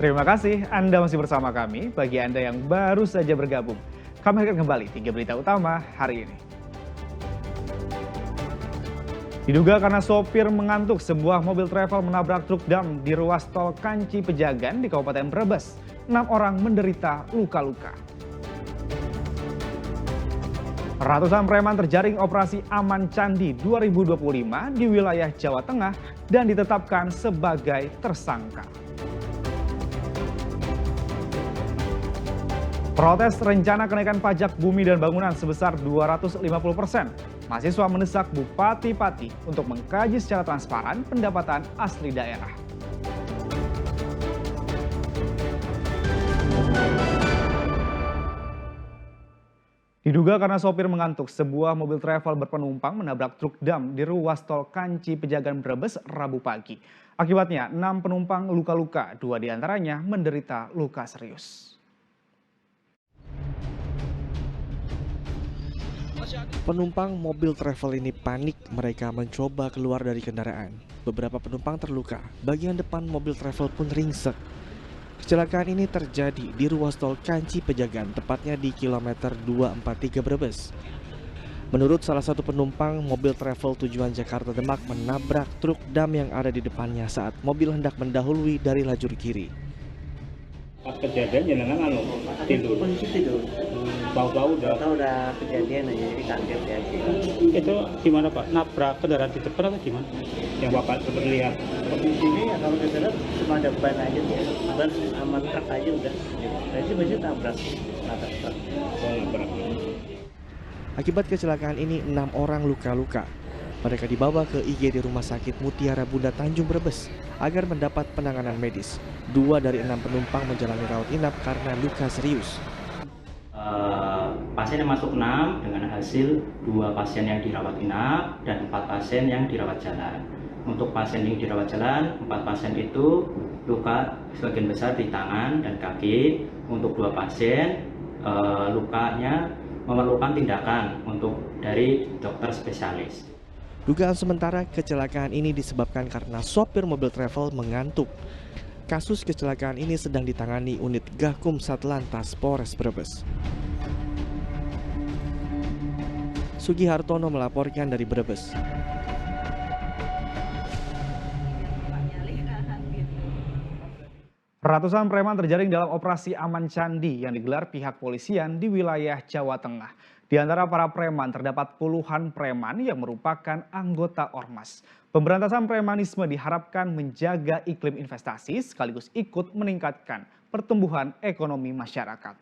Terima kasih Anda masih bersama kami. Bagi Anda yang baru saja bergabung, kami akan kembali 3 berita utama hari ini. Diduga karena sopir mengantuk, sebuah mobil travel menabrak truk dam di ruas tol Kanci Pejagan di Kabupaten Brebes. 6 orang menderita luka-luka. Ratusan preman terjaring operasi Aman Candi 2025 di wilayah Jawa Tengah dan ditetapkan sebagai tersangka. Protes rencana kenaikan pajak bumi dan bangunan sebesar 250%. Mahasiswa mendesak Bupati Pati untuk mengkaji secara transparan pendapatan asli daerah. Diduga karena sopir mengantuk, sebuah mobil travel berpenumpang menabrak truk dam di ruas tol Kanci Pejagan Brebes Rabu pagi. Akibatnya 6 penumpang luka-luka, 2 diantaranya menderita luka serius. Penumpang mobil travel ini panik, mereka mencoba keluar dari kendaraan. Beberapa penumpang terluka, bagian depan mobil travel pun ringsek. Kecelakaan ini terjadi di ruas tol Kanci Pejagan, tepatnya di kilometer 243 Brebes. Menurut salah satu penumpang, mobil travel tujuan Jakarta Demak menabrak truk dam yang ada di depannya saat mobil hendak mendahului dari lajur kiri. Pas kejadian jenengan tidur. Kondisi tidur. Tahu-tahu Udah kejadian aja, jadi kaget ya. itu gimana Pak? Nabrak kendaraan di depan atau gimana? Yang Bapak seperti lihat. Kondisinya ya kalau kita lihat cuma ada ban aja dia, ban sama truk aja udah. Jadi masih tabrak atas truk. Oh, nabrak. Akibat kecelakaan ini 6 orang luka-luka. Mereka dibawa ke IGD Rumah Sakit Mutiara Bunda Tanjung Brebes agar mendapat penanganan medis. 2 dari 6 penumpang menjalani rawat inap karena luka serius. Pasien yang masuk 6 dengan hasil 2 pasien yang dirawat inap dan 4 pasien yang dirawat jalan. Untuk pasien yang dirawat jalan, 4 pasien itu luka sebagian besar di tangan dan kaki. Untuk 2 pasien lukanya memerlukan tindakan dari dokter spesialis. Dugaan sementara kecelakaan ini disebabkan karena sopir mobil travel mengantuk. Kasus kecelakaan ini sedang ditangani unit Gakum Satlantas Polres Brebes. Sugi Hartono melaporkan dari Brebes. Ratusan preman terjaring dalam operasi Aman Candi yang digelar pihak polisian di wilayah Jawa Tengah. Di antara para preman terdapat puluhan preman yang merupakan anggota ormas. Pemberantasan premanisme diharapkan menjaga iklim investasi sekaligus ikut meningkatkan pertumbuhan ekonomi masyarakat.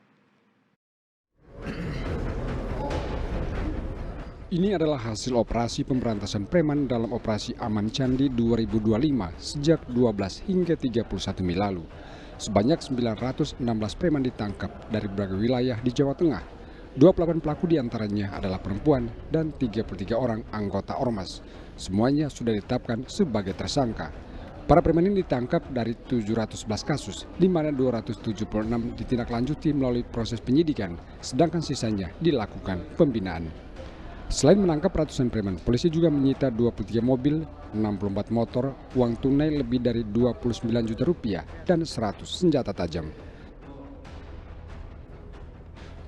Ini adalah hasil operasi pemberantasan preman dalam operasi Aman Candi 2025 sejak 12 hingga 31 Mei lalu. Sebanyak 916 preman ditangkap dari berbagai wilayah di Jawa Tengah. 28 pelaku diantaranya adalah perempuan dan 33 orang anggota ormas. Semuanya sudah ditetapkan sebagai tersangka. Para preman ini ditangkap dari 711 kasus, di mana 276 ditindaklanjuti melalui proses penyidikan, sedangkan sisanya dilakukan pembinaan. Selain menangkap ratusan preman, polisi juga menyita 23 mobil, 64 motor, uang tunai lebih dari 29 juta rupiah, dan 100 senjata tajam.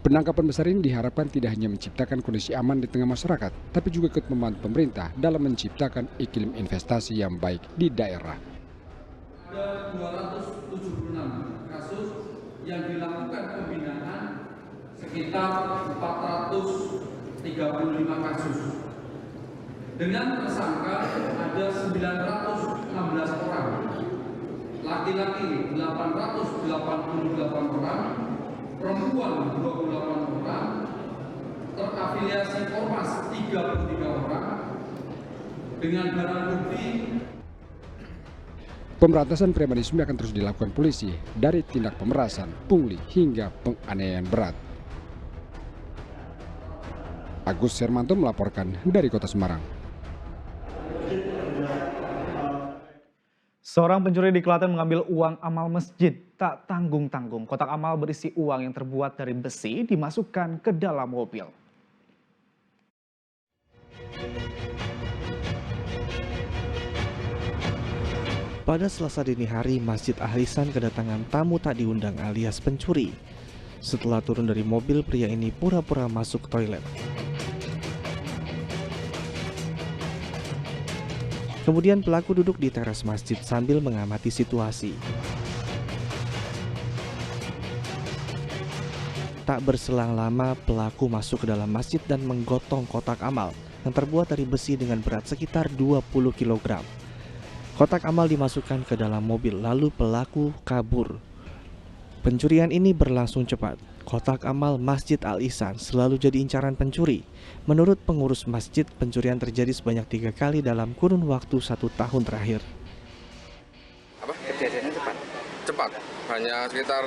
Penangkapan besar ini diharapkan tidak hanya menciptakan kondisi aman di tengah masyarakat, tapi juga ikut membantu pemerintah dalam menciptakan iklim investasi yang baik di daerah. Ada 276 kasus yang dilakukan pembinaan, sekitar 435 kasus. Dengan tersangka ada 916 orang, laki-laki 888 orang, perempuan 28 orang, terafiliasi ormas 33 orang, dengan barang bukti. Pemberantasan premanisme akan terus dilakukan polisi dari tindak pemerasan, pungli, hingga penganiayaan berat. Agus Hermanto melaporkan dari Kota Semarang. Seorang pencuri di Klaten mengambil uang amal masjid tak tanggung-tanggung. Kotak amal berisi uang yang terbuat dari besi dimasukkan ke dalam mobil. Pada Selasa dini hari, Masjid Al-Ihsan kedatangan tamu tak diundang alias pencuri. Setelah turun dari mobil, pria ini pura-pura masuk toilet. Kemudian pelaku duduk di teras masjid sambil mengamati situasi. Tak berselang lama, pelaku masuk ke dalam masjid dan menggotong kotak amal yang terbuat dari besi dengan berat sekitar 20 kg. Kotak amal dimasukkan ke dalam mobil, lalu pelaku kabur. Pencurian ini berlangsung cepat. Kotak amal Masjid Al-Ihsan selalu jadi incaran pencuri. Menurut pengurus masjid, pencurian terjadi sebanyak 3 kali dalam kurun waktu 1 tahun terakhir. Apa? Kejadiannya cepat? Cepat, hanya sekitar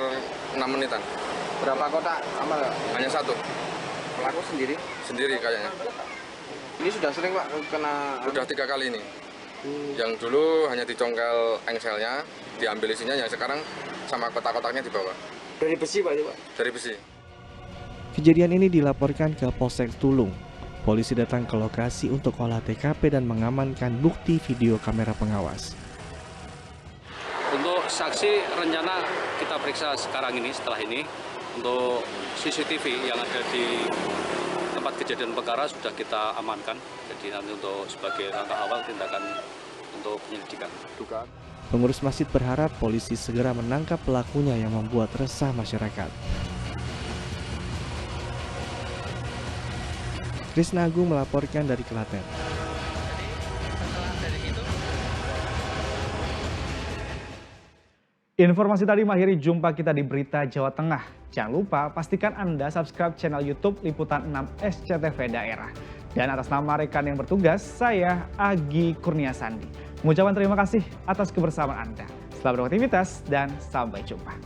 6 menitan. Berapa kotak amal? Hanya 1. Pelaku sendiri? Sendiri kayaknya. Ini sudah sering Pak kena? Udah 3 kali ini. Yang dulu hanya dicongkel engselnya, diambil isinya, yang sekarang sama kotak-kotaknya dibawa. Dari besi Pak? Dari besi. Kejadian ini dilaporkan ke Polsek Tulung. Polisi datang ke lokasi untuk olah TKP dan mengamankan bukti video kamera pengawas. Untuk saksi rencana kita periksa sekarang ini, setelah ini. Untuk CCTV yang ada di tempat kejadian perkara sudah kita amankan. Jadi nanti untuk sebagai langkah awal tindakan untuk penyelidikan. Pengurus masjid berharap polisi segera menangkap pelakunya yang membuat resah masyarakat. Krisna Agung melaporkan dari Klaten. Informasi tadi mengakhiri jumpa kita di Berita Jawa Tengah. Jangan lupa pastikan Anda subscribe channel YouTube Liputan 6 SCTV Daerah. Dan atas nama rekan yang bertugas, saya Agi Kurniasandi mengucapkan terima kasih atas kebersamaan Anda. Selamat beraktivitas dan sampai jumpa.